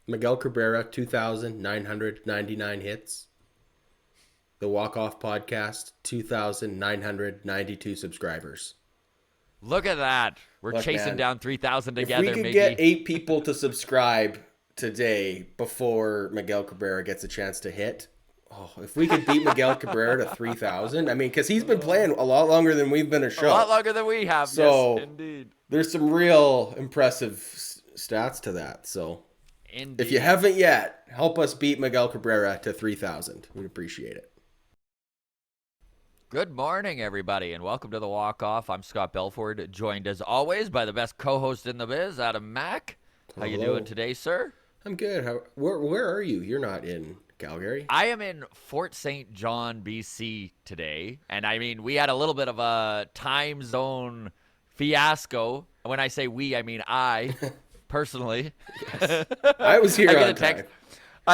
Miguel Cabrera, 2,999 hits. The Walk Off Podcast, 2,992 subscribers. Look at that. We're Look, chasing man, down 3,000 if we together, could get Miggy. 8 people to subscribe today before Miguel Cabrera gets a chance to hit, if we could beat Miguel Cabrera to 3,000, I mean, because he's been playing a lot longer than we've been a A lot show. longer than we have. So Yes, indeed. there's some real impressive stats to that. So Indeed. if you haven't yet, help us beat Miguel Cabrera to 3,000. We'd appreciate it. Good morning, everybody, and welcome to the Walk Off. I'm Scott Belford, joined as always by the best co-host in the biz, Adam Mack. How you doing today, sir? I'm good. Where are you? You're not in Calgary. I am in Fort St. John, BC today, and I mean, we had a little bit of a time zone fiasco. When I say we, I mean I, personally. Yes. I was here on time.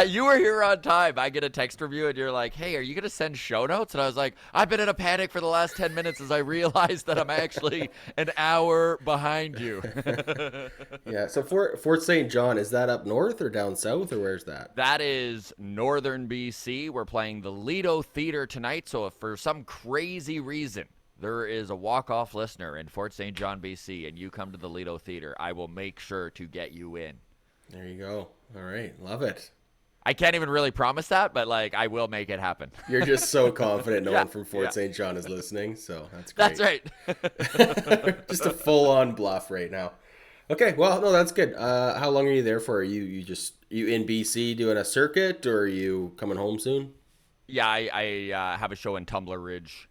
You were here on time. I get a text from you, and you're like, hey, are you going to send show notes? And I was like, I've been in a panic for the last 10 minutes as I realized that I'm actually an hour behind you. Yeah, so Fort St. John, is that up north or down south, or where's that? That is northern BC. We're playing the Lido Theater tonight, so if for some crazy reason there is a walk-off listener in Fort St. John, BC, and you come to the Lido Theater, I will make sure to get you in. There you go. All right, love it. I can't even really promise that, but like I will make it happen. You're just so confident no Yeah, one from Fort yeah. St. John is listening, so that's great. That's right. Just a full-on bluff right now. Okay, well, no, that's good. How long are you there for? Are you in BC doing a circuit, or are you coming home soon? Yeah, I have a show in Tumbler Ridge,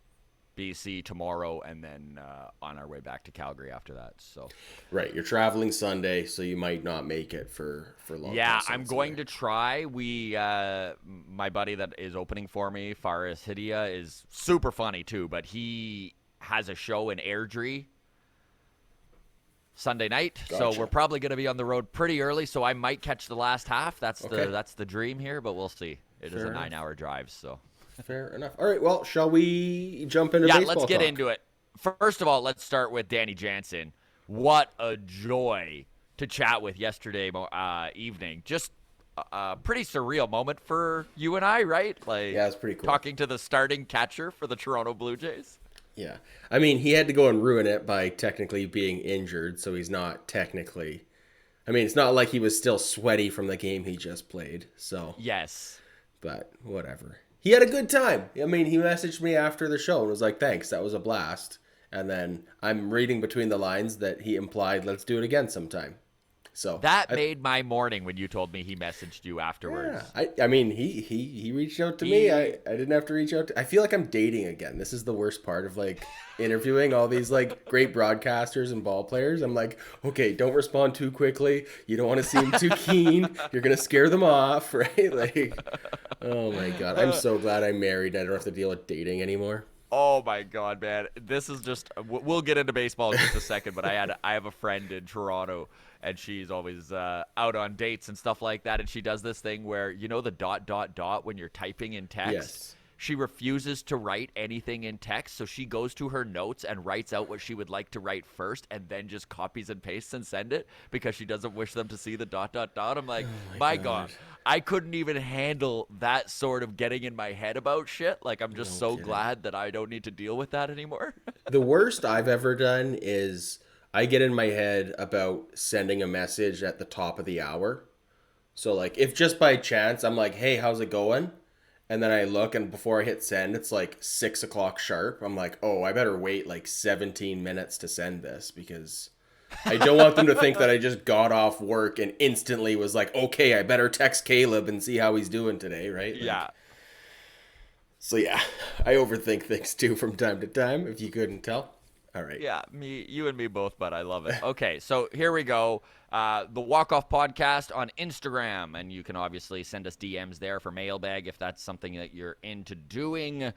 BC tomorrow, and then on our way back to Calgary after that. So, Right, you're traveling Sunday, so you might not make it for long. yeah, I'm going to try. My buddy that is opening for me, Faris Hidia, is super funny too, but he has a show in Airdrie Sunday night, so Gotcha. we're probably going to be on the road pretty early. So I might catch the last half. That's Okay. the dream here, but we'll see. It is Fair a enough. 9-hour drive, so. Fair enough. All right, well, shall we jump into Yeah, baseball let's get talk? into it. First of all, let's start with Danny Jansen. What a joy to chat with yesterday evening. Just a pretty surreal moment for you and I, right? Like, Yeah, it's pretty cool. talking to the starting catcher for the Toronto Blue Jays. Yeah. I mean, he had to go and ruin it by technically being injured, so he's not technically... I mean, it's not like he was still sweaty from the game he just played, so... Yes. But whatever. He had a good time. I mean, he messaged me after the show and was like, thanks, that was a blast. And then I'm reading between the lines that he implied, let's do it again sometime. So That made my morning when you told me he messaged you afterwards. yeah, I mean, he reached out to me. I didn't have to reach out to... I feel like I'm dating again. This is the worst part of, like, interviewing all these, like, great broadcasters and ball players. I'm like, okay, don't respond too quickly. You don't want to seem too keen. You're going to scare them off, right? Like, oh, my God. I'm so glad I'm married. I don't have to deal with dating anymore. Oh my God, man! This is just. We'll get into baseball in just a second, but I have a friend in Toronto, and she's always out on dates and stuff like that. And she does this thing where the ... when you're typing in text. Yes. She refuses to write anything in text, so she goes to her notes and writes out what she would like to write first, and then just copies and pastes and send it because she doesn't wish them to see the ... I'm like, my God, I couldn't even handle that sort of getting in my head about shit. Like, I'm just so glad that I don't need to deal with that anymore. The worst I've ever done is I get in my head about sending a message at the top of the hour. So, like, if just by chance I'm like, hey, how's it going? And then I look, and before I hit send, it's like 6 o'clock sharp. I'm like, oh, I better wait like 17 minutes to send this because I don't want them to think that I just got off work and instantly was like, okay, I better text Caleb and see how he's doing today, right? Like, Yeah. So, yeah, I overthink things too from time to time, if you couldn't tell. All right. Yeah, you and me both, but I love it. Okay, so here we go. The Walk Off Podcast on Instagram, and you can obviously send us DMs there for mailbag if that's something that you're into doing.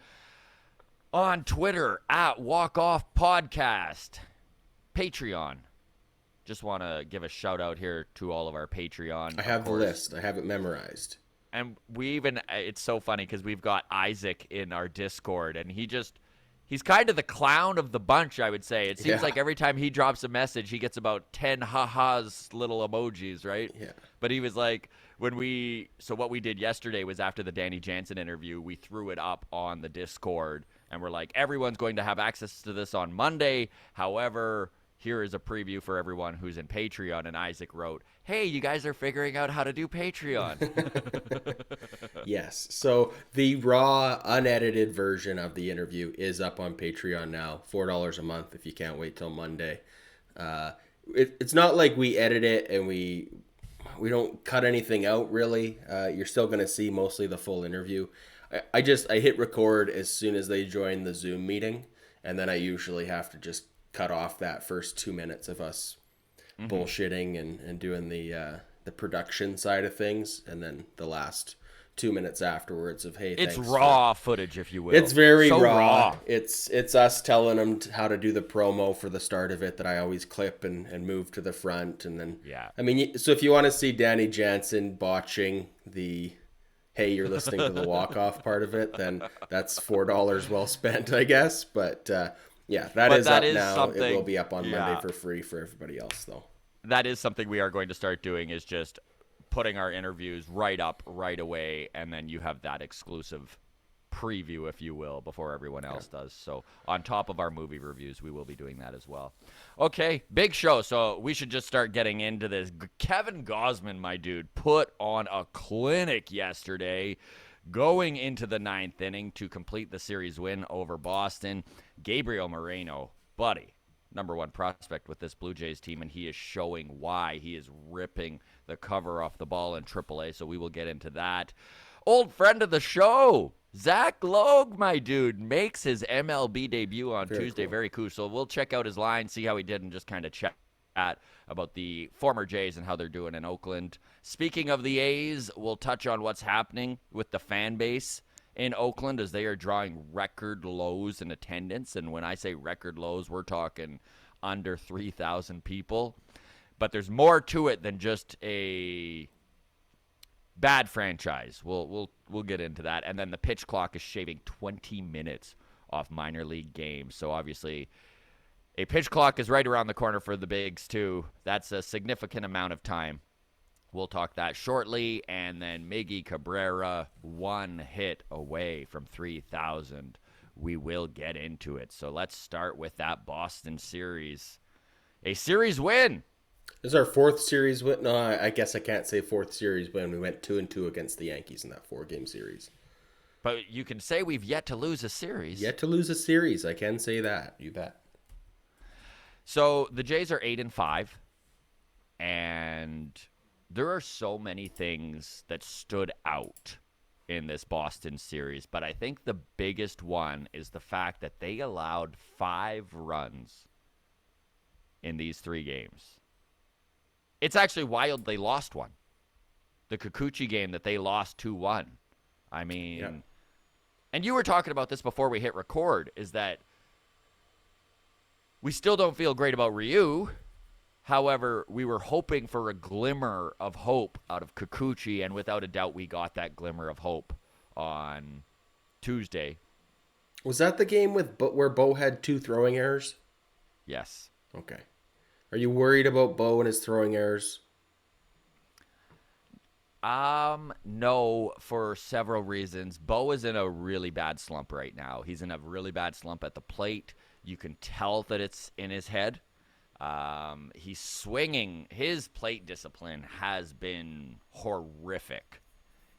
On Twitter, at Walk Off Podcast. Patreon. Just want to give a shout out here to all of our Patreon. I have the list. I have it memorized. And it's so funny because we've got Isaac in our Discord, and He's kind of the clown of the bunch, I would say. It seems Yeah. like every time he drops a message, he gets about 10 ha-has little emojis, right? Yeah. But he was like, so what we did yesterday was after the Danny Jansen interview, we threw it up on the Discord, and we're like, everyone's going to have access to this on Monday. However, here is a preview for everyone who's in Patreon. And Isaac wrote, hey, you guys are figuring out how to do Patreon. Yes. So the raw, unedited version of the interview is up on Patreon now. $4 a month if you can't wait till Monday. It's not like we edit it and we don't cut anything out really. You're still gonna see mostly the full interview. I hit record as soon as they join the Zoom meeting, and then I usually have to just cut off that first 2 minutes of us bullshitting and doing the production side of things, and then the last 2 minutes afterwards of hey, It's thanks raw footage, if you will. it's very so raw. It's us telling them how to do the promo for the start of it that I always clip and move to the front, and then Yeah. I mean, so if you want to see Danny Jansen botching the hey, you're listening to the walk off part of it, then that's $4 well spent, I guess. But yeah, that But is that up is now. It something, will be up on yeah, Monday for free for everybody else, though. that is something we are going to start doing, is just putting our interviews right up right away, and then you have that exclusive preview, if you will, before everyone else does. So on top of our movie reviews, we will be doing that as well. Okay, big show. So we should just start getting into this. Kevin Gausman, my dude, put on a clinic yesterday, going into the ninth inning to complete the series win over Boston. Gabriel Moreno, buddy, number one prospect with this Blue Jays team, and he is showing why. He is ripping the cover off the ball in AAA, so we will get into that. Old friend of the show, Zach Logue, my dude, makes his MLB debut on Tuesday. Cool. Very cool. So we'll check out his line, see how he did, and just kind of chat about the former Jays and how they're doing in Oakland. Speaking of the A's, we'll touch on what's happening with the fan base in Oakland as they are drawing record lows in attendance. And when I say record lows, we're talking under 3,000 people. But there's more to it than just a bad franchise. We'll get into that. And then the pitch clock is shaving 20 minutes off minor league games. So obviously a pitch clock is right around the corner for the bigs too. That's a significant amount of time. We'll talk that shortly. And then Miggy Cabrera, one hit away from 3,000. We will get into it. So let's start with that Boston series. A series win. This is our fourth series win. No, I guess I can't say fourth series win. We went 2-2 against the Yankees in that 4-game series. But you can say we've yet to lose a series. Yet to lose a series. I can say that. You bet. So the Jays are 8-5, and there are so many things that stood out in this Boston series, but I think the biggest one is the fact that they allowed 5 runs in these 3 games. It's actually wild they lost one. The Kikuchi game that they lost 2-1. I mean, yeah. And you were talking about this before we hit record, is that we still don't feel great about Ryu. However, we were hoping for a glimmer of hope out of Kikuchi, and without a doubt, we got that glimmer of hope on Tuesday. Was that the game where Bo had 2 throwing errors? Yes. Okay. Are you worried about Bo and his throwing errors? No, for several reasons. Bo is in a really bad slump right now. He's in a really bad slump at the plate. You can tell that it's in his head. He's swinging. His plate discipline has been horrific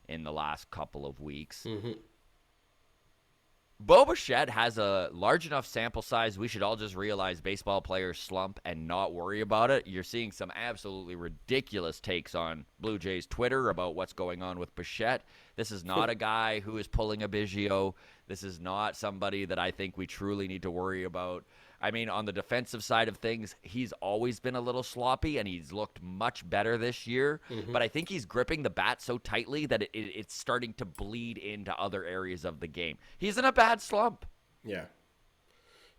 in the last couple of weeks. Mm-hmm. Bo Bichette has a large enough sample size. We should all just realize baseball players slump and not worry about it. You're seeing some absolutely ridiculous takes on Blue Jays Twitter about what's going on with Bichette. This is not a guy who is pulling a Biggio. This is not somebody that I think we truly need to worry about. I mean, on the defensive side of things, he's always been a little sloppy, and he's looked much better this year. Mm-hmm. But I think he's gripping the bat so tightly that it's starting to bleed into other areas of the game. He's in a bad slump. Yeah,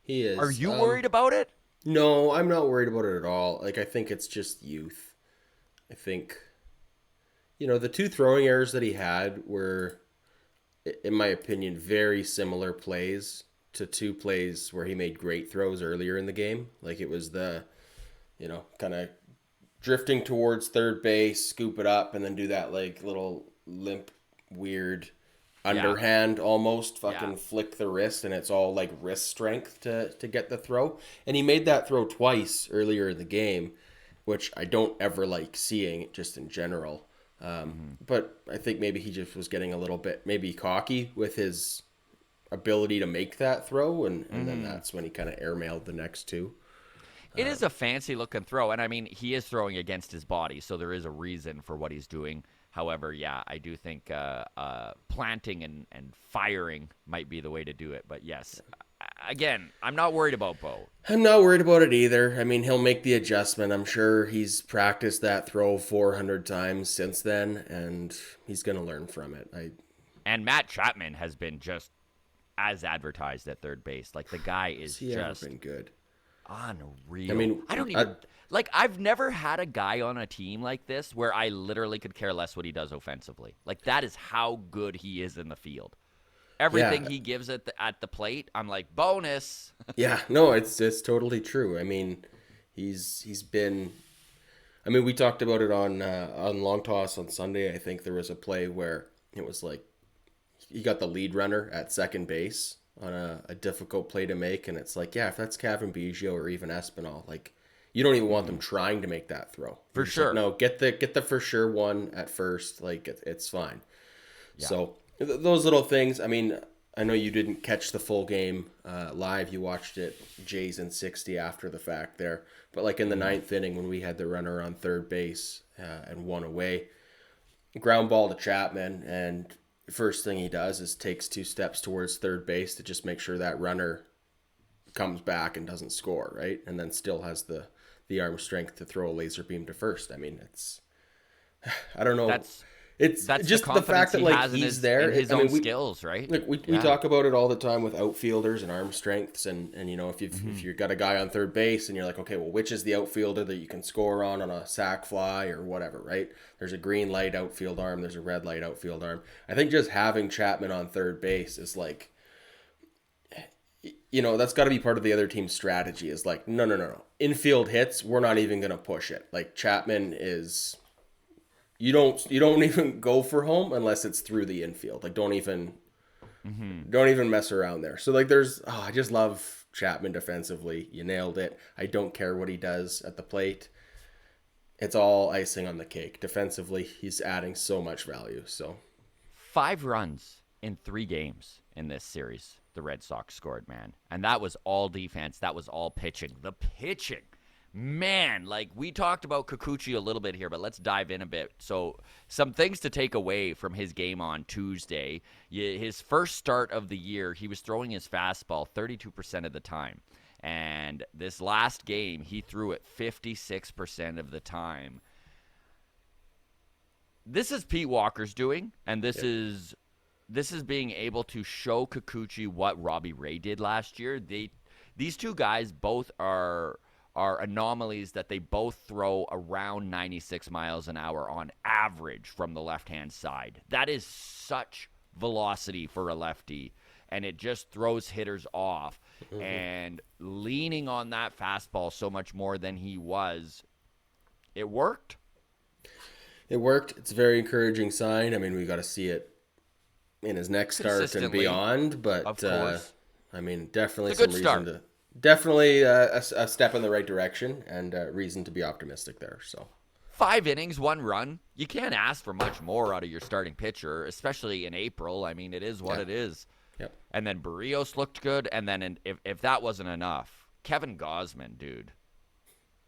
he is. Are you worried about it? No, I'm not worried about it at all. Like, I think it's just youth. I think, the 2 throwing errors that he had were, in my opinion, very similar plays to two plays where he made great throws earlier in the game. Like it was kind of drifting towards third base, scoop it up, and then do that like little limp, weird Yeah. underhand almost Yeah. fucking flick the wrist, and it's all like wrist strength to get the throw. And he made that throw twice earlier in the game, which I don't ever like seeing just in general. But I think maybe he just was getting a little bit maybe cocky with his ability to make that throw, and then that's when he kind of airmailed the next two. It is a fancy looking throw, and I mean he is throwing against his body, so there is a reason for what he's doing. However, yeah, I do think planting and firing might be the way to do it. But yes, again, I'm not worried about Bo. I'm not worried about it either. I mean, he'll make the adjustment. I'm sure he's practiced that throw 400 times since then, and he's going to learn from it. And Matt Chapman has been just as advertised at third base. Like the guy is He ever just been good. unreal. I mean, I don't even like. I've never had a guy on a team like this where I literally could care less what he does offensively. Like that is how good he is in the field. Everything Yeah, he gives at the plate, I'm like bonus. yeah, no, it's totally true. I mean, he's been. I mean, we talked about it on Long Toss on Sunday. I think there was a play where it was like he got the lead runner at second base on a difficult play to make, and it's like, yeah, if that's Kevin Biggio or even Espinal, like you don't even want them trying to make that throw. For You're just sure. like, no, get the for sure one at first. Like it's fine. Yeah. So those little things. I mean, I know you didn't catch the full game live. You watched it Jays in 60 after the fact there. But like in the ninth inning when we had the runner on third base and one away, ground ball to Chapman, and first thing he does is takes two steps towards third base to just make sure that runner comes back and doesn't score, right? And then still has the arm strength to throw a laser beam to first. I mean, it's I don't know. That's It's that's the just the confidence fact that he like has in he's there. his I own mean, skills, right? we Yeah. talk about it all the time with outfielders and arm strengths, and if you've got a guy on third base and you're like, okay, well, which is the outfielder that you can score on a sac fly or whatever, right? There's a green light outfield arm, there's a red light outfield arm. I think just having Chapman on third base is like, that's got to be part of the other team's strategy. Is like, no. Infield hits, we're not even gonna push it. Like Chapman is. You don't even go for home unless it's through the infield. Like don't even mess around there. So like I just love Chapman defensively. You nailed it. I don't care what he does at the plate. It's all icing on the cake. Defensively, he's adding so much value. So 5 runs in 3 games in this series. The Red Sox scored, man, and that was all defense. That was all pitching. The pitching. Man, like we talked about Kikuchi a little bit here, but let's dive in a bit. So, some things to take away from his game on Tuesday. His first start of the year, he was throwing his fastball 32% of the time. And this last game, he threw it 56% of the time. This is Pete Walker's doing, and this is being able to show Kikuchi what Robbie Ray did last year. These two guys both are anomalies that they both throw around 96 miles an hour on average from the left-hand side. That is such velocity for a lefty, and it just throws hitters off. Mm-hmm. And leaning on that fastball so much more than he was, it worked. it worked. It's a very encouraging sign. I mean, we got to see it in his next start and beyond. But of course. I mean, definitely It's a some good reason start. definitely a step in the right direction and reason to be optimistic there. So 5 innings, 1 run. You can't ask for much more out of your starting pitcher, especially in April. I mean, it is what it is. Yep. And then Barrios looked good. And then if that wasn't enough, Kevin Gausman, dude.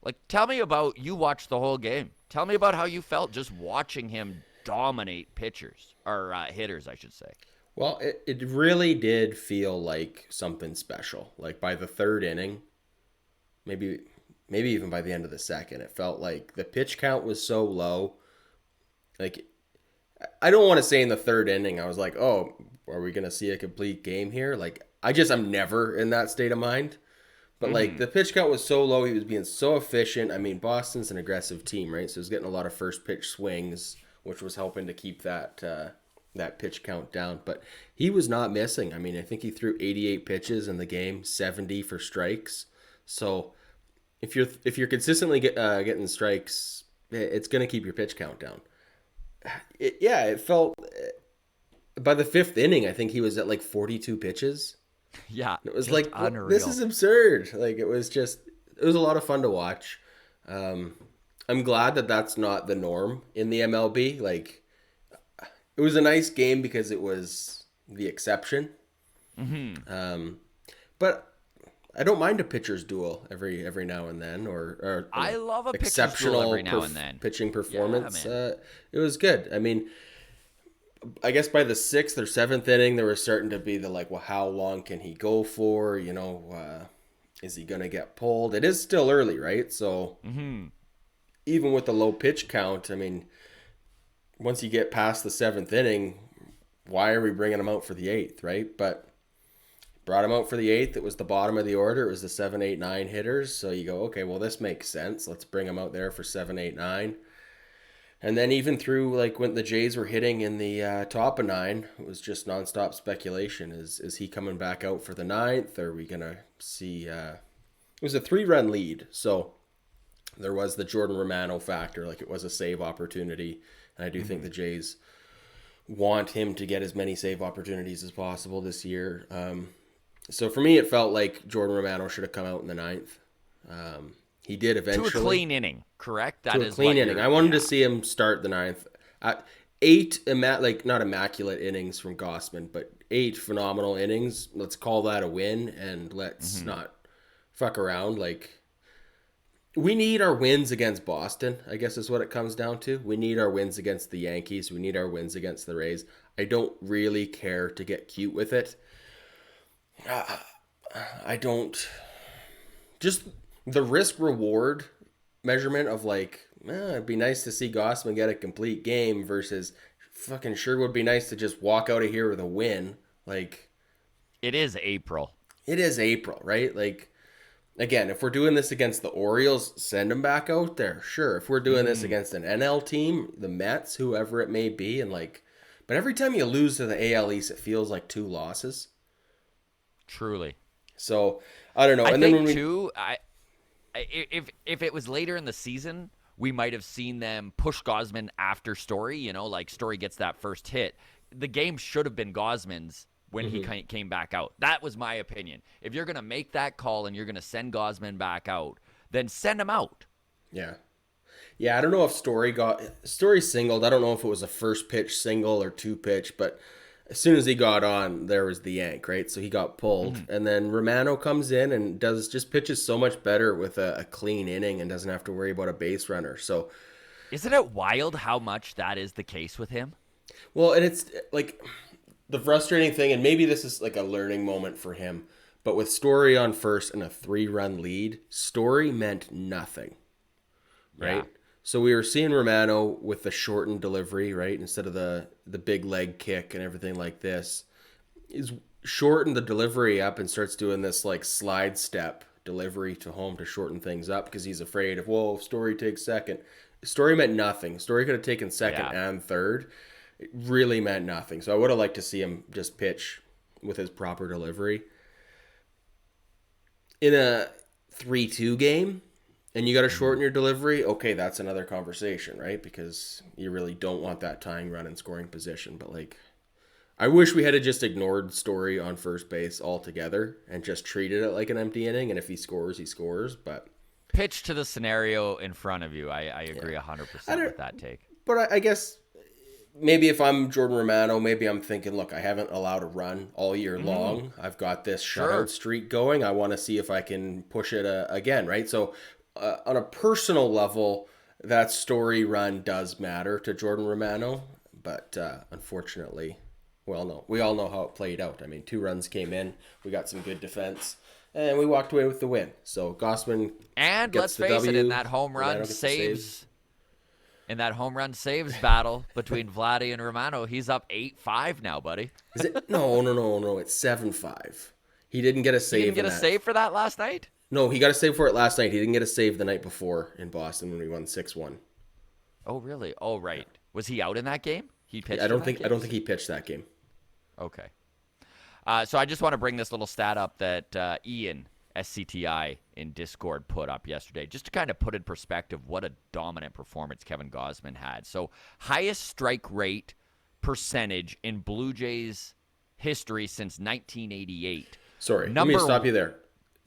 Like, tell me about, you watched the whole game. Tell me about how you felt just watching him dominate pitchers, or hitters, I should say. Well, it really did feel like something special. Like by the third inning, maybe even by the end of the second, it felt like the pitch count was so low. Like, I don't want to say in the third inning, I was like, oh, are we going to see a complete game here? Like, I'm never in that state of mind. But like the pitch count was so low, he was being so efficient. I mean, Boston's an aggressive team, right? So he was getting a lot of first pitch swings, which was helping to keep that that pitch count down. But he was not missing. I mean, I think he threw 88 pitches in the game, 70 for strikes. So if you're consistently getting strikes, it's going to keep your pitch count down. It felt by the fifth inning, I think he was at like 42 pitches. Yeah, It was just like, this unreal. is absurd. Like it was a lot of fun to watch. I'm glad that that's not the norm in the MLB. Like it was a nice game because it was the exception. But I don't mind a pitcher's duel every now and then, or I love a pitcher's duel exceptional every now and then. pitching Yeah, performance. man. It was good. I mean, I guess by the sixth or seventh inning, there was starting to be the like, well, how long can he go for? Is he gonna get pulled? It is still early, right? So even with the low pitch count, I mean, once you get past the seventh inning, why are we bringing him out for the eighth, right? But brought him out for the eighth. It was the bottom of the order. It was the 7, 8, 9 hitters. So you go, okay, well, this makes sense. Let's bring him out there for 7, 8, 9. And then even through like when the Jays were hitting in the top of 9, it was just nonstop speculation. Is he coming back out for the ninth? Are we gonna see? It was a 3-run lead, so there was the Jordan Romano factor. Like it was a save opportunity, and I do think the Jays want him to get as many save opportunities as possible this year. So for me, it felt like Jordan Romano should have come out in the ninth. He did eventually. To a clean inning, correct? That To a is clean what inning. you're- I wanted to yeah. see him start the ninth. 8 like not immaculate innings from Gausman, but 8 phenomenal innings. Let's call that a win, and let's not fuck around. Like we need our wins against Boston, I guess is what it comes down to. We need our wins against the Yankees. We need our wins against the Rays. I don't really care to get cute with it. I don't. Just the risk reward measurement of like, it'd be nice to see Gausman get a complete game versus fucking sure would be nice to just walk out of here with a win. Like, It is April. it is April, right? Like, again, if we're doing this against the Orioles, send them back out there. Sure. If we're doing this against an NL team, the Mets, whoever it may be, and like, but every time you lose to the AL East, it feels like 2 losses. Truly. So I don't know. I And then think when we too. If it was later in the season, we might have seen them push Gausman after Story. You know, like Story gets that first hit. The game should have been Gausman's when he came back out. That was my opinion. If you're gonna make that call and you're gonna send Gausman back out, then send him out. Yeah. Yeah, I don't know if Story singled. I don't know if it was a first pitch single or 2 pitch, but as soon as he got on, there was the yank, right? So he got pulled. And then Romano comes in and just pitches so much better with a clean inning and doesn't have to worry about a base runner. So, Isn't it wild how much that is the case with him? well, and it's like the frustrating thing, and maybe this is like a learning moment for him, but with Story on first and a 3-run lead, Story meant nothing. Right? Yeah. So we were seeing Romano with the shortened delivery, right? Instead of the big leg kick and everything like this. He's shortened the delivery up and starts doing this like slide step delivery to home to shorten things up because he's afraid of, whoa, if Story takes second. Story meant nothing. Story could have taken second Yeah. and third. It really meant nothing. So I would have liked to see him just pitch with his proper delivery. In a 3-2 game, and you got to shorten your delivery, okay, that's another conversation, right? Because you really don't want that tying run in scoring position. But like, I wish we had just ignored Story on first base altogether and just treated it like an empty inning. And if he scores, he scores. But Pitch to the scenario in front of you. I agree 100% with that take. But I guess maybe if I'm Jordan Romano, maybe I'm thinking, look, I haven't allowed a run all year long. I've got this shutout streak going. I want to see if I can push it again, right? So on a personal level, that Story run does matter to Jordan Romano. But unfortunately, we all know how it played out. I mean, 2 runs came in. We got some good defense. And we walked away with the win. So Gausman And gets let's the face it, W. in that home Romano run gets the save. saves battle between Vladdy and Romano, he's up 8-5 now, buddy. Is it? No. It's 7-5. He didn't get a He save. didn't get in a that. save for that last night? No, he got a save for it last night. He didn't get a save the night before in Boston when we won 6-1. Oh, really? Oh, right. Was he out in that game? He pitched I in don't that think game? he pitched that game. Okay. So I just want to bring this little stat up that Ian, SCTI, in Discord put up yesterday, just to kind of put in perspective what a dominant performance Kevin Gausman had. So highest strike rate percentage in Blue Jays history since 1988. Sorry, let me Number stop you there.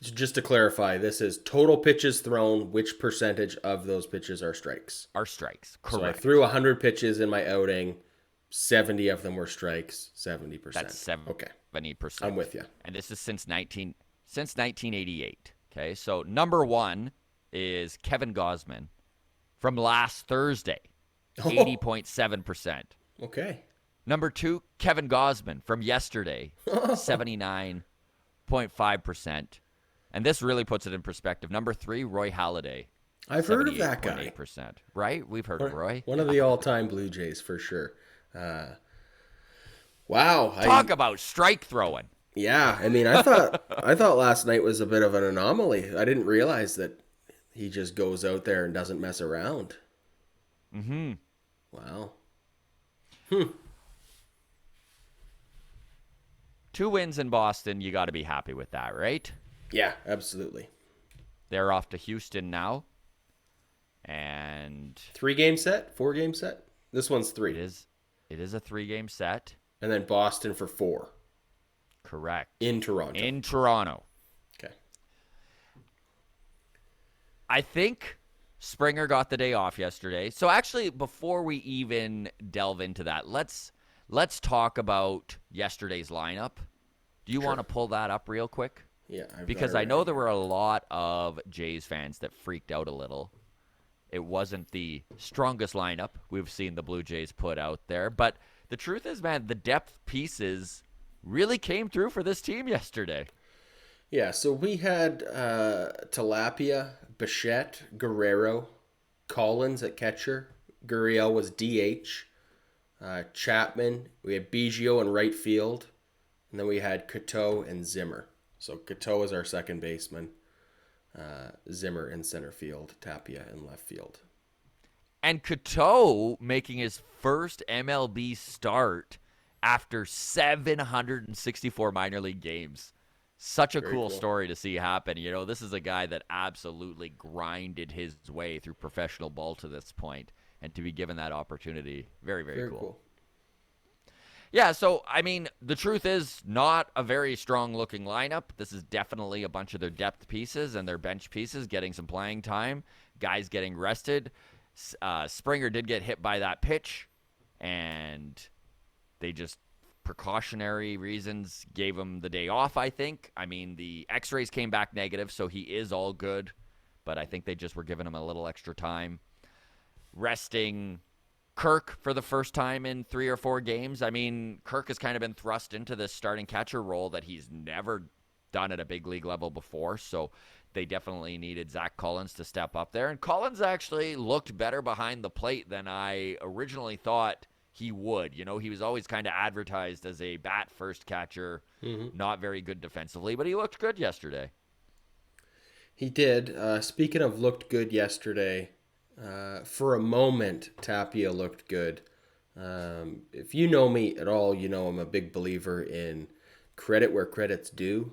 Just to clarify, this is total pitches thrown. Which percentage of those pitches are strikes? are strikes. So I Correct. threw 100 pitches in my outing. 70 of them were strikes. 70%. That's Okay, 70%. I'm with you. And this is since 1988. Okay, so number one is Kevin Gausman from last Thursday, 80.7%. Okay. Number two, Kevin Gausman from yesterday, 79.5%. And this really puts it in perspective. Number three, Roy Halladay. I've heard of that guy. 78.8%. Right? We've heard of Roy. One of the all-time Blue Jays for sure. Wow. Talk about strike throwing. Yeah, I mean, I thought last night was a bit of an anomaly. I didn't realize that he just goes out there and doesn't mess around. Mm-hmm. Wow. 2 wins in Boston. You got to be happy with that, right? Yeah, absolutely. They're off to Houston now. And 3-game set? 4-game set? This one's 3. it is a 3-game set. And then Boston for 4. Correct. In Toronto. In Toronto. Okay. I think Springer got the day off yesterday. So actually, before we even delve into that, let's talk about yesterday's lineup. Do you want to pull that up real quick? Yeah. Because I know there were a lot of Jays fans that freaked out a little. It wasn't the strongest lineup we've seen the Blue Jays put out there. But the truth is, man, the depth pieces really came through for this team yesterday. Yeah, so we had Tilapia, Bichette, Guerrero, Collins at catcher. Gurriel was DH. Chapman. We had Biggio in right field. And then we had Cateau and Zimmer. So Cateau is our second baseman. Zimmer in center field. Tapia in left field. And Cateau making his first MLB start after 764 minor league games. Such a cool story to see happen. You know, this is a guy that absolutely grinded his way through professional ball to this point, and to be given that opportunity, very, very cool. Yeah, so, I mean, the truth is not a very strong-looking lineup. This is definitely a bunch of their depth pieces and their bench pieces getting some playing time, guys getting rested. Springer did get hit by that pitch, and they just, precautionary reasons, gave him the day off, I think. I mean, the x-rays came back negative, so he is all good, but I think they just were giving him a little extra time. Resting Kirk for the first time in 3 or 4 games. I mean, Kirk has kind of been thrust into this starting catcher role that he's never done at a big league level before, so they definitely needed Zach Collins to step up there. And Collins actually looked better behind the plate than I originally thought he would. You know, he was always kind of advertised as a bat-first catcher, not very good defensively, but he looked good yesterday. He did. Speaking of looked good yesterday, for a moment, Tapia looked good. If you know me at all, you know I'm a big believer in credit where credit's due.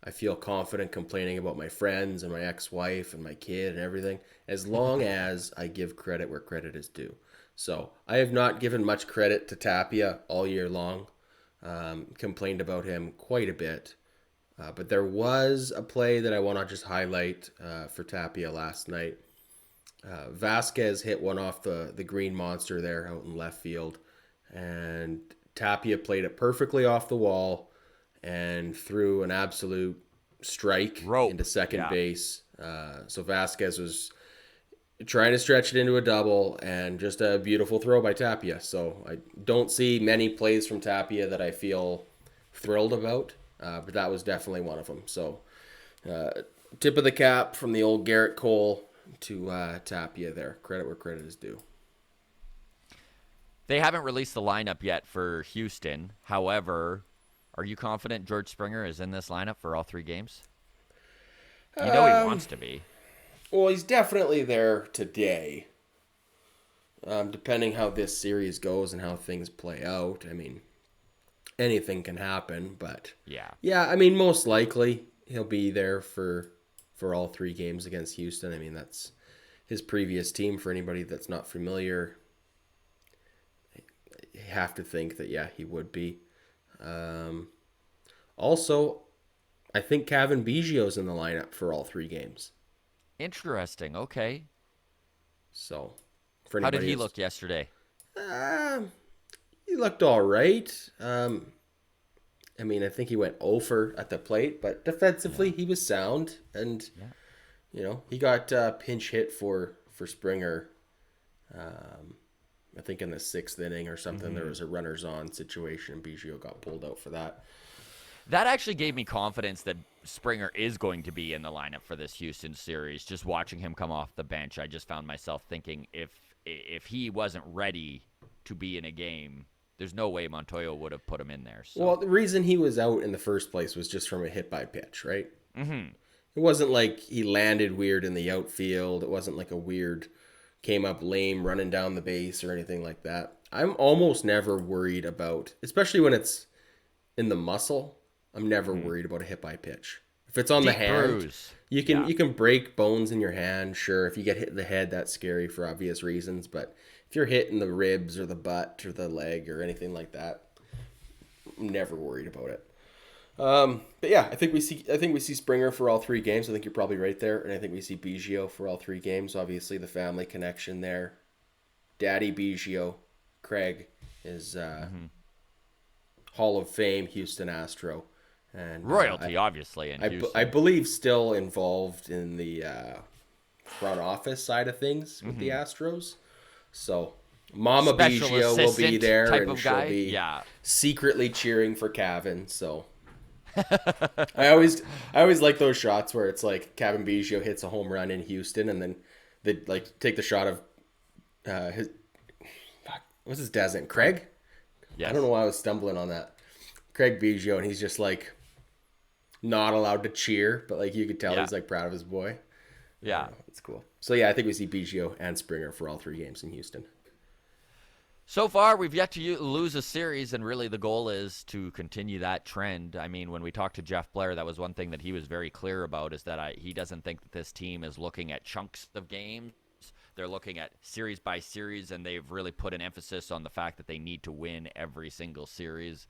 I feel confident complaining about my friends and my ex-wife and my kid and everything, as long as I give credit where credit is due. So I have not given much credit to Tapia all year long. Complained about him quite a bit. But there was a play that I want to just highlight for Tapia last night. Vasquez hit one off the green monster there out in left field. And Tapia played it perfectly off the wall and threw an absolute strike into second base. So Vasquez was trying to stretch it into a double, and just a beautiful throw by Tapia. So I don't see many plays from Tapia that I feel thrilled about, but that was definitely one of them. So tip of the cap from the old Garrett Cole to Tapia there. Credit where credit is due. They haven't released the lineup yet for Houston. However, are you confident George Springer is in this lineup for all 3 games? You know he wants to be. Well, he's definitely there today. Depending how this series goes and how things play out, I mean, anything can happen. But Yeah. yeah, I mean, most likely he'll be there for all 3 games against Houston. I mean, that's his previous team. For anybody that's not familiar, you have to think that yeah, he would be. Um, Also, I think Kevin Biggio's in the lineup for all 3 games. Interesting. Okay. So, for How did anybody he that's, look yesterday? uh, he looked all right. I mean, I think he went over at the plate, but defensively Yeah. he was sound, and Yeah. he got pinch hit for Springer. I think in the 6th inning or something, there was a runners on situation, and Biggio got pulled out for that. That actually gave me confidence that Springer is going to be in the lineup for this Houston series. Just watching him come off the bench, I just found myself thinking if he wasn't ready to be in a game, there's no way Montoyo would have put him in there. Well, So, the reason he was out in the first place was just from a hit by pitch, right? It wasn't like he landed weird in the outfield. It wasn't like a weird came up lame running down the base or anything like that. I'm almost never worried about, especially when it's in the muscle. I'm never worried about a hit by pitch. If it's on the deep hand, bruise. you can Yeah. you can break bones in your hand. Sure, if you get hit in the head, that's scary for obvious reasons. But if you're hit in the ribs or the butt or the leg or anything like that, I'm never worried about it. But yeah, I think we see Springer for all 3 games. I think you're probably right there, and I think we see Biggio for all 3 games. Obviously, the family connection there. Daddy Biggio, Craig, is Hall of Fame Houston Astro, and Royalty, obviously, in I Houston. believe still involved in the front office side of things with the Astros. So Mama Special Biggio will be assistant there, type and of she'll guy. be Yeah. secretly cheering for Kevin. So I always like those shots where it's like Kevin Biggio hits a home run in Houston, and then they like take the shot of his what's his dad's name? Craig. I don't Yes. know why I was stumbling on that. Craig Biggio, and he's just like not allowed to cheer, but like you could tell Yeah. he's like proud of his boy. Yeah. That's cool. So yeah, I think we see Biggio and Springer for all 3 games in Houston. So far, we've yet to lose a series, and really the goal is to continue that trend. I mean, when we talked to Jeff Blair, that was one thing that he was very clear about, is that he doesn't think that this team is looking at chunks of games. They're looking at series by series, and they've really put an emphasis on the fact that they need to win every single series,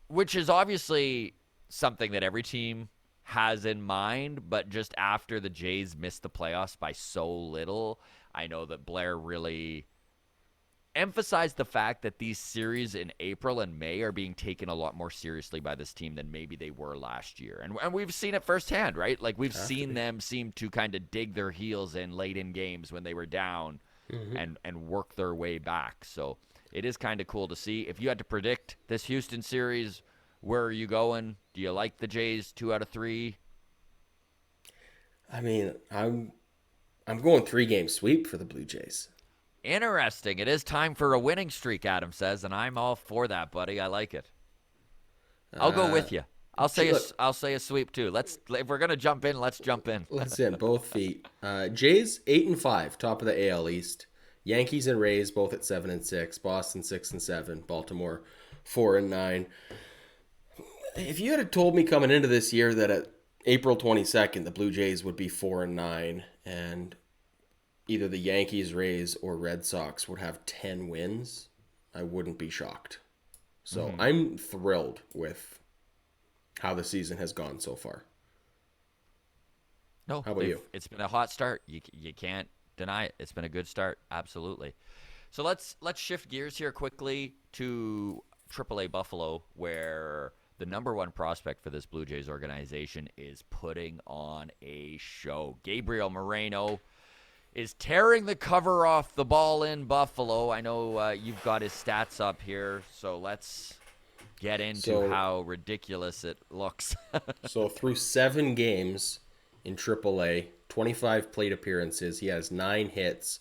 which is obviously something that every team has in mind. But just after the Jays missed the playoffs by so little, I know that Blair really emphasized the fact that these series in April and May are being taken a lot more seriously by this team than maybe they were last year. And we've seen it firsthand, right? Like we've seen them seem to kind of dig their heels in late in games when they were down and work their way back. So it is kind of cool to see. If you had to predict this Houston series, where are you going? Do you like the Jays 2 out of 3? I mean, I'm going 3 game sweep for the Blue Jays. Interesting. It is time for a winning streak, Adam says, and I'm all for that, buddy. I like it. I'll go with you. Look, I'll say a sweep too. If we're gonna jump in, let's jump in. let's in both feet. Jays 8-5, top of the AL East. Yankees and Rays both at 7-6. Boston 6-7. Baltimore 4-9. If you had told me coming into this year that at April 22nd the Blue Jays would be 4-9 and either the Yankees, Rays, or Red Sox would have 10 wins, I wouldn't be shocked. So I'm thrilled with how the season has gone so far. No, How about you? it's been a hot start. You can't deny it. It's been a good start. Absolutely. So let's shift gears here quickly to AAA Buffalo, where the number one prospect for this Blue Jays organization is putting on a show. Gabriel Moreno is tearing the cover off the ball in Buffalo. I know you've got his stats up here, so let's get into how ridiculous it looks. So through 7 games in AAA, 25 plate appearances, he has 9 hits,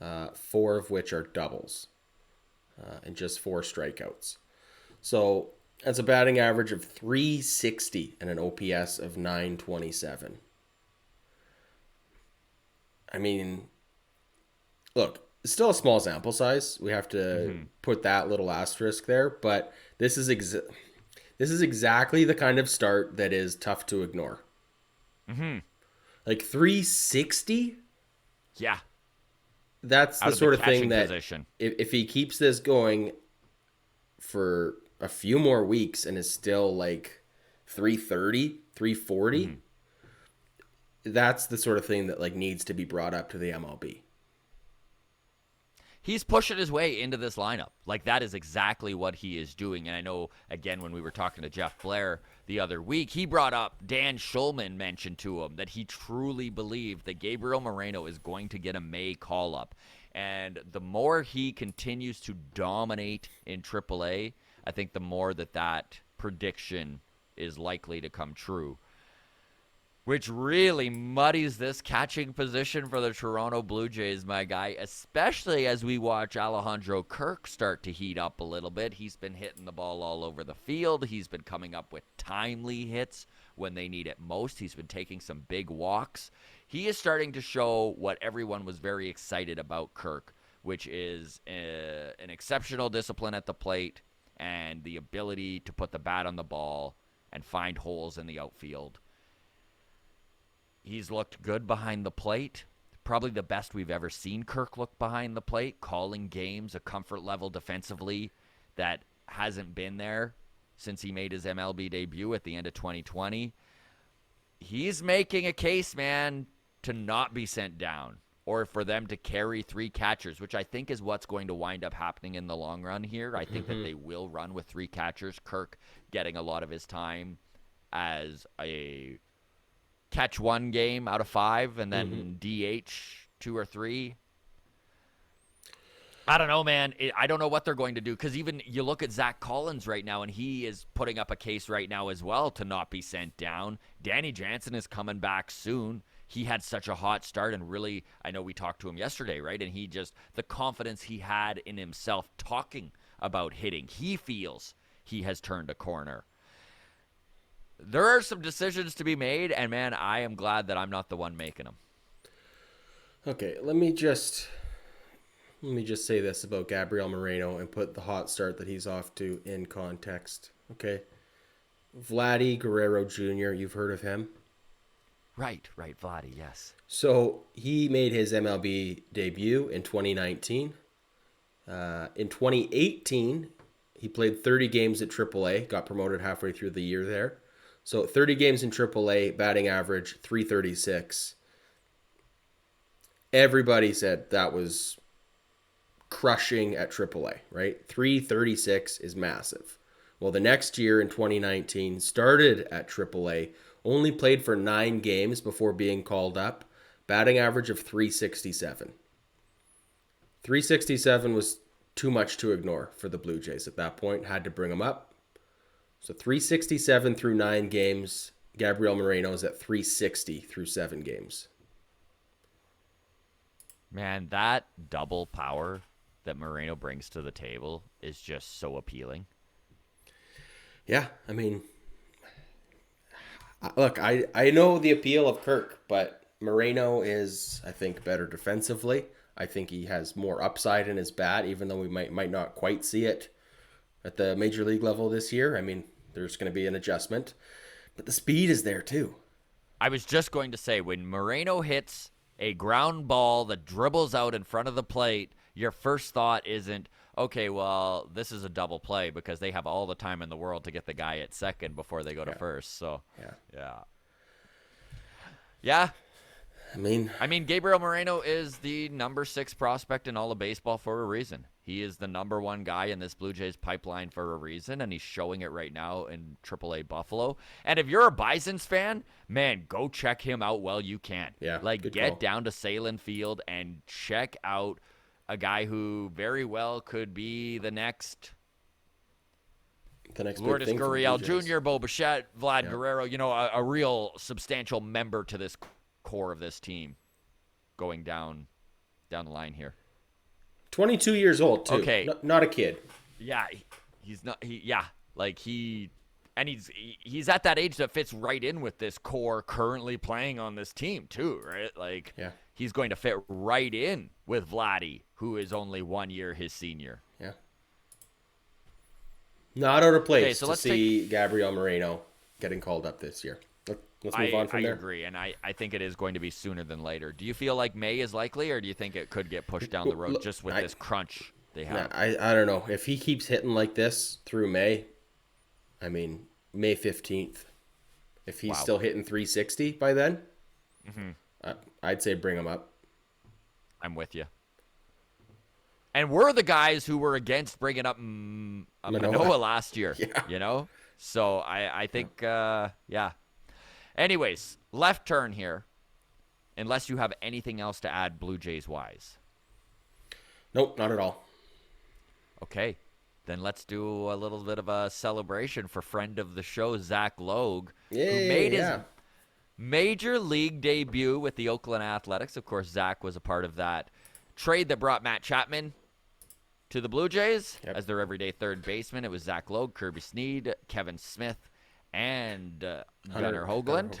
4 of which are doubles, and just 4 strikeouts. So that's a batting average of 360 and an OPS of 927. I mean, look, Still a small sample size. We have to Mm-hmm. put that little asterisk there, but this is exactly the kind of start that is tough to ignore. Mm-hmm. Like 360, Yeah, that's the out of the sort of thing catching that position. if he keeps this going for a few more weeks and is still like 330, 340, Mm-hmm. that's the sort of thing that like needs to be brought up to the MLB. He's pushing his way into this lineup. Like, that is exactly what he is doing. And I know, again, when we were talking to Jeff Blair the other week, he brought up Dan Schulman mentioned to him that he truly believed that Gabriel Moreno is going to get a May call up. And the more he continues to dominate in AAA, I think the more that prediction is likely to come true, which really muddies this catching position for the Toronto Blue Jays, my guy, especially as we watch Alejandro Kirk start to heat up a little bit. He's been hitting the ball all over the field. He's been coming up with timely hits when they need it most. He's been taking some big walks. He is starting to show what everyone was very excited about Kirk, which is an exceptional discipline at the plate and the ability to put the bat on the ball and find holes in the outfield. He's looked good behind the plate. Probably the best we've ever seen Kirk look behind the plate, calling games, a comfort level defensively that hasn't been there since he made his MLB debut at the end of 2020. He's making a case, man, to not be sent down or for them to carry three catchers, which I think is what's going to wind up happening in the long run here. I think that they will run with three catchers, Kirk getting a lot of his time as a catch one game out of five and then DH two or three. I don't know, man. I don't know what they're going to do because even you look at Zach Collins right now, and he is putting up a case right now as well to not be sent down. Danny Jansen is coming back soon. He had such a hot start, and really, I know we talked to him yesterday, right? And he just, the confidence he had in himself talking about hitting, he feels he has turned a corner. There are some decisions to be made, and man, I am glad that I'm not the one making them. Okay, let me just say this about Gabriel Moreno and put the hot start that he's off to in context. Okay. Vladdy Guerrero Jr., you've heard of him? Right, Vladdy, yes. So he made his MLB debut in 2019. In 2018, he played 30 games at AAA, got promoted halfway through the year there. So 30 games in AAA, batting average 336. Everybody said that was crushing at AAA, right? 336 is massive. Well, the next year in 2019, started at AAA, only played for 9 games before being called up, batting average of 367. 367 was too much to ignore for the Blue Jays at that point, had to bring him up. So 367 through 9 games, Gabriel Moreno is at 360 through 7 games. Man, that double power that Moreno brings to the table is just so appealing. Yeah, I mean, look, I know the appeal of Kirk, but Moreno is, I think, better defensively. I think he has more upside in his bat, even though we might not quite see it at the major league level this year. I mean, there's going to be an adjustment, but the speed is there too. I was just going to say, when Moreno hits a ground ball that dribbles out in front of the plate, your first thought isn't, okay, well, this is a double play because they have all the time in the world to get the guy at second before they go to first. So, yeah. I mean, Gabriel Moreno is the number 6 prospect in all of baseball for a reason. He is the number 1 guy in this Blue Jays pipeline for a reason, and he's showing it right now in AAA Buffalo. And if you're a Bisons fan, man, go check him out while you can. Yeah, like, good get call. down to Salem Field and check out a guy who very well could be the next Big Lourdes thing for the Gurriel Blue Jays. Jr., Bo Bichette, Vlad Guerrero, a real substantial member to this core of this team going down the line here. 22 years old too. Okay. Not a kid. Yeah, he's not. He's at that age that fits right in with this core currently playing on this team too, right? Like, Yeah. he's going to fit right in with Vladdy, who is only 1 year his senior. Yeah. Not out of Okay, place so to let's take. see Gabriel Moreno getting called up this year. Let's move on I from there. agree, and I think it is going to be sooner than later. Do you feel like May is likely, or do you think it could get pushed down the road Look, just with this crunch they nah, have? I don't know. If he keeps hitting like this through May, I mean, May 15th, if he's Wow. still hitting 360 by then, I'd say bring him up. I'm with you. And we're the guys who were against bringing up Manoa. Manoa last year, Yeah. you know? So I think, yeah. Anyways, left turn here, unless you have anything else to add Blue Jays wise. Nope, not at all. Okay, then let's do a little bit of a celebration for friend of the show, Zach Logue, who Yay, made his yeah. major league debut with the Oakland Athletics. Of course, Zach was a part of that trade that brought Matt Chapman to the Blue Jays as their everyday third baseman. It was Zach Logue, Kirby Snead, Kevin Smith, and Gunnar Hoagland.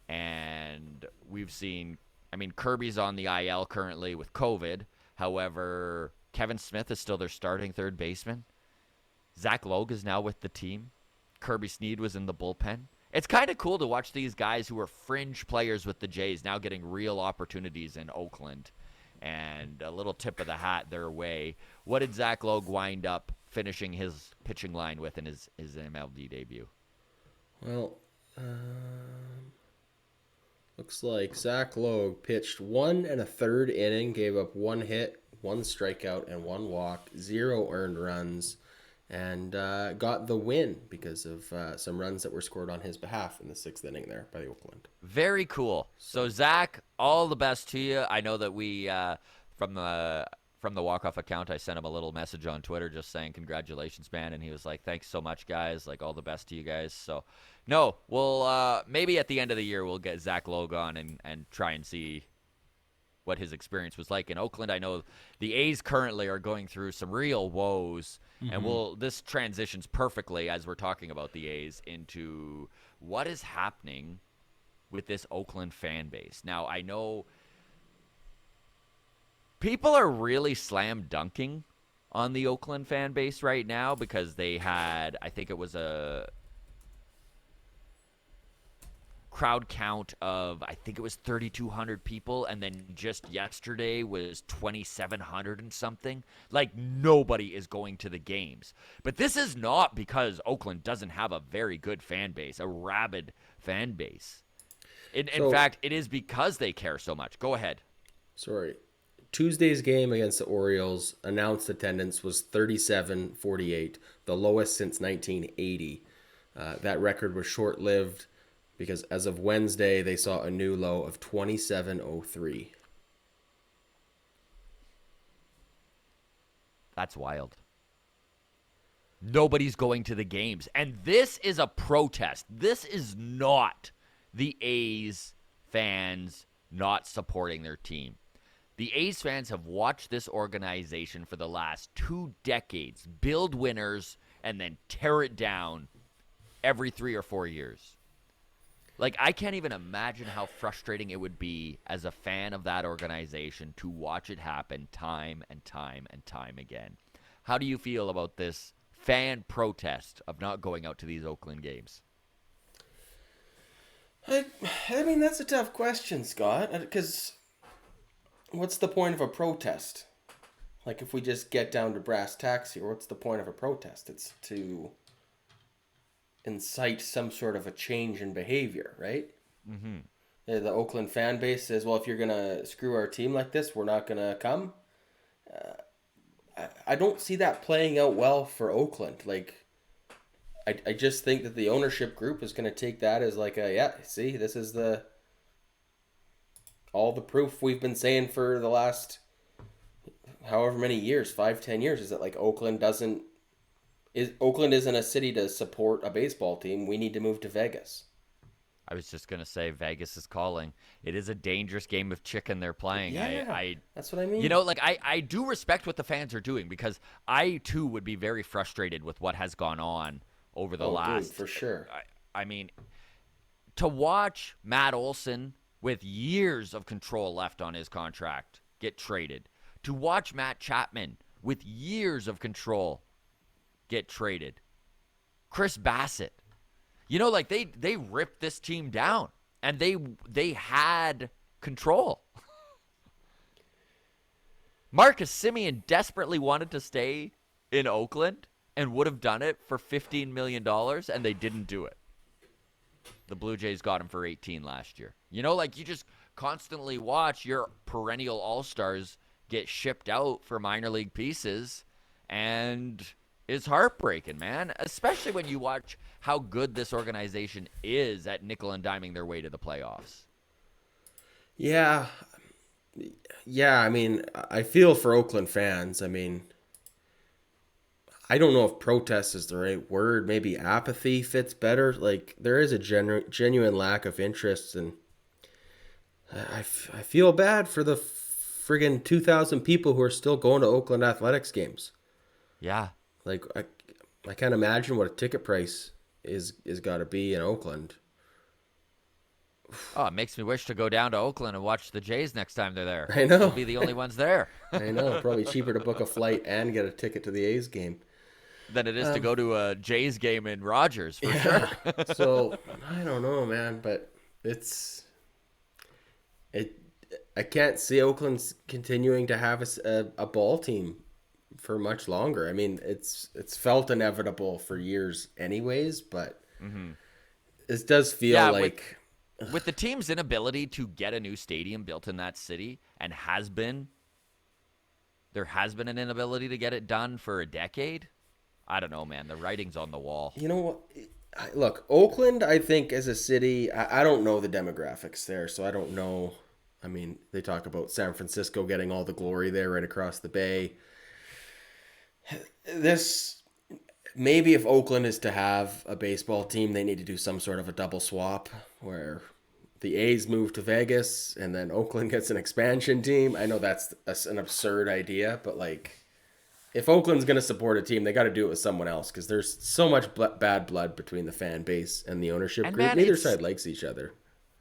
And we've seen, I mean, Kirby's on the IL currently with COVID. However, Kevin Smith is still their starting third baseman. Zach Logue is now with the team. Kirby Snead was in the bullpen. It's kind of cool to watch these guys who were fringe players with the Jays now getting real opportunities in Oakland. And a little tip of the hat their way. What did Zach Logue wind up finishing his pitching line with in his MLB debut? Well, looks like Zach Logue pitched 1 1/3 inning, gave up 1 hit, 1 strikeout, and 1 walk, 0 earned runs, and got the win because of some runs that were scored on his behalf in the 6th inning there by Oakland. Very cool. So Zach, all the best to you. I know that we from the walk-off account, I sent him a little message on Twitter just saying congratulations, man, and he was like, thanks so much, guys. Like, all the best to you guys. So, no, we'll maybe at the end of the year we'll get Zach Logue on and try and see what his experience was like in Oakland. I know the A's currently are going through some real woes, and this transitions perfectly as we're talking about the A's into what is happening with this Oakland fan base. Now, I know people are really slam dunking on the Oakland fan base right now because they had, I think it was a crowd count of, I think it was 3,200 people, and then just yesterday was 2,700 and something. Like, nobody is going to the games. But this is not because Oakland doesn't have a very good fan base, a rabid fan base. In fact, it is because they care so much. Go ahead. Sorry. Tuesday's game against the Orioles, announced attendance was 3,748, the lowest since 1980. That record was short-lived because as of Wednesday, they saw a new low of 2,703. That's wild. Nobody's going to the games. And this is a protest. This is not the A's fans not supporting their team. The A's fans have watched this organization for the last 2 decades build winners and then tear it down every 3 or 4 years. Like, I can't even imagine how frustrating it would be as a fan of that organization to watch it happen time and time and time again. How do you feel about this fan protest of not going out to these Oakland games? I mean, that's a tough question, Scott, because what's the point of a protest? Like, if we just get down to brass tacks here, what's the point of a protest? It's to incite some sort of a change in behavior, right? Mm-hmm. The Oakland fan base says, well, if you're going to screw our team like this, we're not going to come. I don't see that playing out well for Oakland. Like, I just think that the ownership group is going to take that as like see, this is all the proof we've been saying for the last however many years, 5-10 years, is that like Oakland isn't a city to support a baseball team. We need to move to Vegas. I was just going to say Vegas is calling. It is a dangerous game of chicken they're playing. Yeah, that's what I mean. You know, like I do respect what the fans are doing because I too would be very frustrated with what has gone on over the last. Dude, for sure. I mean, to watch Matt Olson with years of control left on his contract get traded. To watch Matt Chapman with years of control get traded. Chris Bassett. You know, like they ripped this team down and they had control. Marcus Semien desperately wanted to stay in Oakland and would have done it for $15 million, and they didn't do it. The Blue Jays got him for 18 last year. You know, like you just constantly watch your perennial all-stars get shipped out for minor league pieces, and it's heartbreaking, man, especially when you watch how good this organization is at nickel and diming their way to the playoffs. Yeah. Yeah, I mean, I feel for Oakland fans. I mean, I don't know if protest is the right word. Maybe apathy fits better. Like, there is a genuine lack of interest, and I feel bad for the friggin' 2,000 people who are still going to Oakland Athletics games. Yeah. Like, I can't imagine what a ticket price is got to be in Oakland. Oh, it makes me wish to go down to Oakland and watch the Jays next time they're there. I know. We'll be the only ones there. I know. Probably cheaper to book a flight and get a ticket to the A's game Than it is to go to a Jays game in Rogers, for yeah. sure. So I don't know, man, but it's it. I can't see Oakland's continuing to have a ball team for much longer. I mean, it's felt inevitable for years, anyways, but it does feel Yeah, like. With the team's inability to get a new stadium built in that city, and there has been an inability to get it done for a decade. I don't know, man. The writing's on the wall. You know what? Look, Oakland, I think, as a city, I don't know the demographics there, so I don't know. I mean, they talk about San Francisco getting all the glory there right across the bay. Maybe if Oakland is to have a baseball team, they need to do some sort of a double swap where the A's move to Vegas and then Oakland gets an expansion team. I know that's an absurd idea, but like, if Oakland's going to support a team, they got to do it with someone else because there's so much bad blood between the fan base and the ownership And group. man, Neither side likes each other.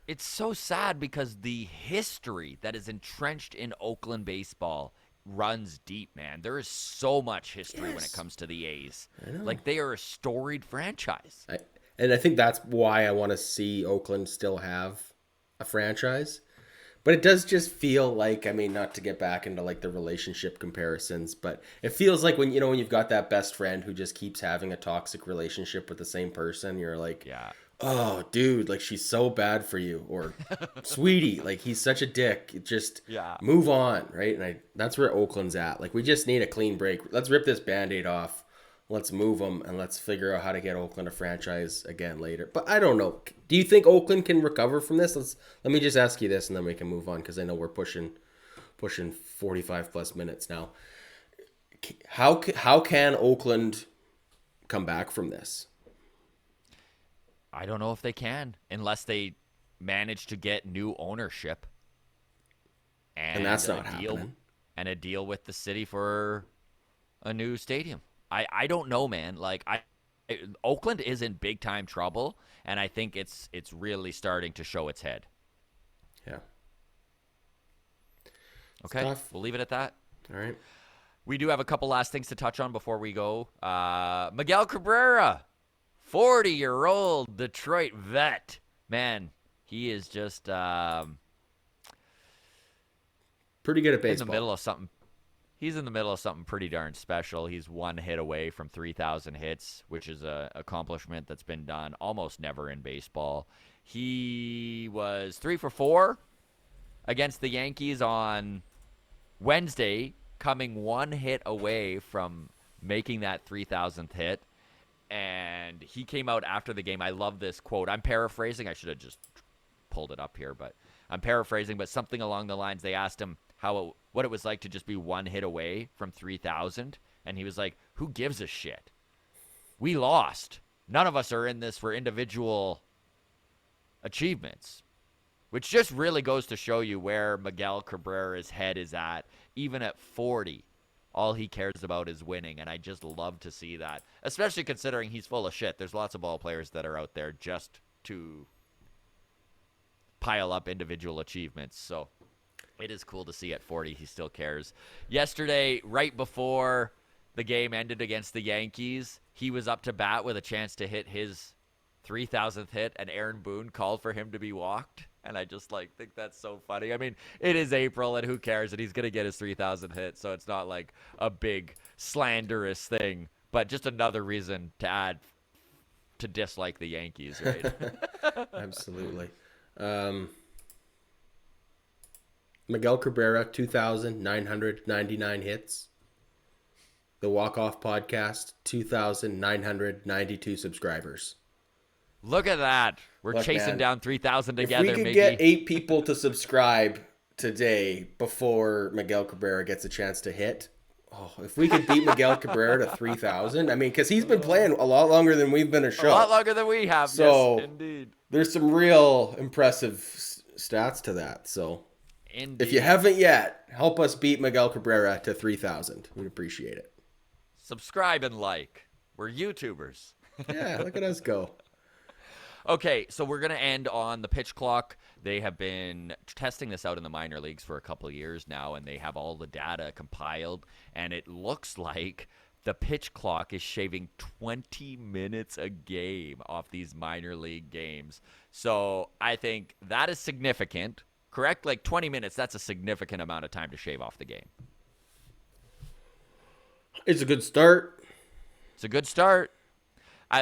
it's so sad because the history that is entrenched in Oakland baseball runs deep, man. There is so much history when it comes to the A's. I know. Like, they are a storied franchise. And I think that's why I want to see Oakland still have a franchise. But it does just feel like, I mean, not to get back into like the relationship comparisons, but it feels like when you've got that best friend who just keeps having a toxic relationship with the same person, you're like, Yeah. oh, dude, like she's so bad for you, or sweetie, like he's such a dick. Just move on, right? And that's where Oakland's at. Like, we just need a clean break. Let's rip this Band-Aid off. Let's move them, and let's figure out how to get Oakland a franchise again later. But I don't know. Do you think Oakland can recover from this? Let me just ask you this, and then we can move on, because I know we're pushing 45 plus minutes now. How can Oakland come back from this? I don't know if they can, unless they manage to get new ownership. And that's not happening. And a deal with the city for a new stadium. I don't know, man. Like, Oakland is in big time trouble, and I think it's really starting to show its head. Yeah. Okay, we'll leave it at that. All right. We do have a couple last things to touch on before we go. Miguel Cabrera, 40-year-old Detroit vet. Man, he is just pretty good at baseball. In the middle of something. He's in the middle of something pretty darn special. He's one hit away from 3,000 hits, which is an accomplishment that's been done almost never in baseball. He was 3 for 4 against the Yankees on Wednesday, coming one hit away from making that 3,000th hit. And he came out after the game. I love this quote. I'm paraphrasing. I should have just pulled it up here, but I'm paraphrasing. But something along the lines, they asked him what it was like to just be one hit away from 3,000. And he was like, who gives a shit? We lost. None of us are in this for individual achievements, which just really goes to show you where Miguel Cabrera's head is at. Even at 40, all he cares about is winning. And I just love to see that, especially considering he's full of shit. There's lots of ball players that are out there just to pile up individual achievements. So it is cool to see at 40 he still cares. Yesterday, right before the game ended against the Yankees, he was up to bat with a chance to hit his 3,000th hit, and Aaron Boone called for him to be walked. And I just think that's so funny. I mean, it is April, and who cares? And he's going to get his 3,000th hit, so it's not like a big slanderous thing, but just another reason to add to dislike the Yankees, right? Absolutely. Miguel Cabrera, 2,999 hits. The Walk-Off Podcast, 2,992 subscribers. Look at that. We're chasing man, down 3,000 together. If we could get 8 people to subscribe today before Miguel Cabrera gets a chance to hit, if we could beat Miguel Cabrera to 3,000, I mean, because he's been playing a lot longer than we've been a show. A lot longer than we have, so yes, indeed. There's some real impressive stats to that. So indeed. If you haven't yet, help us beat Miguel Cabrera to 3,000. We'd appreciate it. Subscribe and like. We're YouTubers. Yeah, look at us go. Okay, so we're going to end on the pitch clock. They have been testing this out in the minor leagues for a couple of years now, and they have all the data compiled, and it looks like the pitch clock is shaving 20 minutes a game off these minor league games. So I think that is significant, correct? Like 20 minutes, that's a significant amount of time to shave off the game. It's a good start. It's a good start.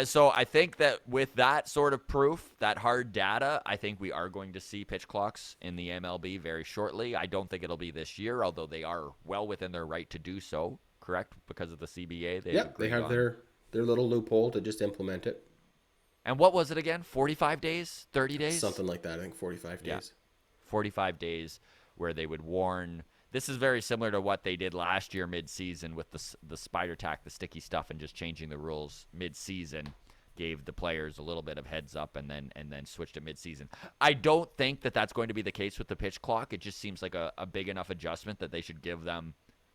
So I think that with that sort of proof, that hard data, I think we are going to see pitch clocks in the MLB very shortly. I don't think it'll be this year, although they are well within their right to do so, correct? Because of the CBA. They have their little loophole to just implement it. And what was it again? 45 days? 30 days? Something like that. I think 45 days. Yeah. 45 days where they would warn. This is very similar to what they did last year mid-season with the spider tack, the sticky stuff, and just changing the rules mid-season. Gave the players a little bit of heads up and then switched it mid-season. I don't think that that's going to be the case with the pitch clock. It just seems like a big enough adjustment that they should give them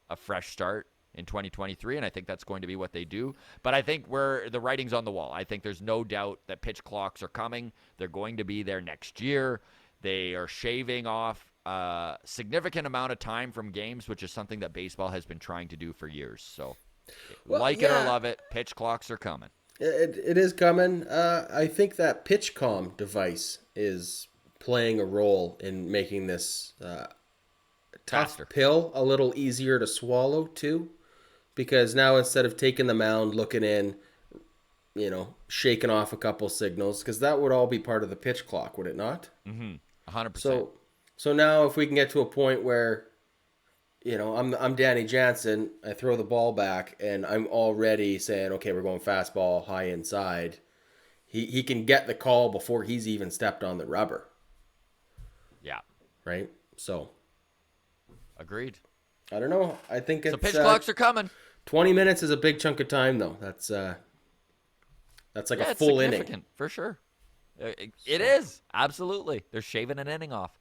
a fresh start in 2023, and I think that's going to be what they do. But I think the writing's on the wall. I think there's no doubt that pitch clocks are coming. They're going to be there next year. They are shaving off a significant amount of time from games, which is something that baseball has been trying to do for years. So, it or love it, pitch clocks are coming. It is coming. I think that PitchCom device is playing a role in making this tough pill a little easier to swallow, too. Because now instead of taking the mound, looking in, shaking off a couple signals, because that would all be part of the pitch clock, would it not? Mm-hmm. 100%. So now if we can get to a point where, I'm Danny Jansen, I throw the ball back, and I'm already saying, okay, we're going fastball, high inside. He can get the call before he's even stepped on the rubber. Yeah. Right? So. Agreed. I don't know. I think it's... So pitch clocks are coming. 20 minutes is a big chunk of time, though. That's like a full inning. For sure. It is. Absolutely. They're shaving an inning off.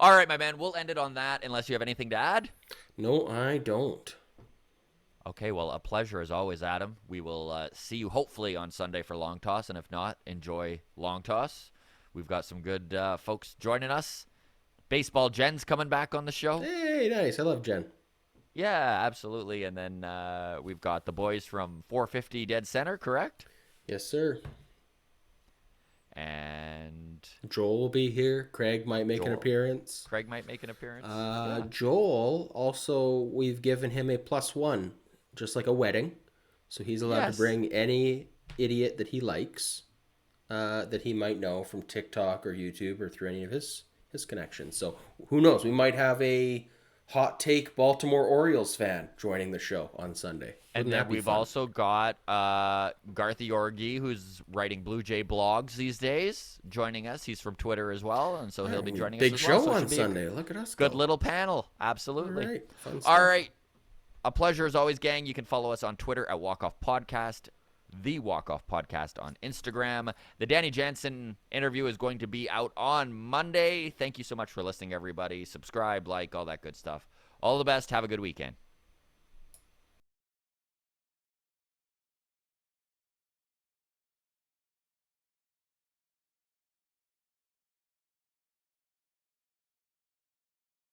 All right, my man. We'll end it on that unless you have anything to add. No, I don't. Okay, well, a pleasure as always, Adam. We will see you hopefully on Sunday for Long Toss, and if not, enjoy Long Toss. We've got some good folks joining us. Baseball Jen's coming back on the show. Hey, nice. I love Jen. Yeah, absolutely. And then we've got the boys from 450 Dead Center, correct? Yes, sir. And Joel will be here. Craig might make an appearance. Yeah. Joel, also, we've given him a +1, just like a wedding. So he's allowed to bring any idiot that he likes, that he might know from TikTok or YouTube or through any of his connections. So who knows? We might have a hot take Baltimore Orioles fan joining the show on Sunday. And then we've also got Garth Yorgi, who's writing Blue Jay blogs these days, joining us. He's from Twitter as well, and so he'll be joining us as well. Big show so on Sunday. Look at us go. Good little panel. Absolutely. All right. Fun stuff. All right. A pleasure as always, gang. You can follow us on Twitter at Walk Off Podcast, the Walk Off Podcast on Instagram. The Danny Jansen interview is going to be out on Monday. Thank you so much for listening, everybody. Subscribe, like, all that good stuff. All the best. Have a good weekend.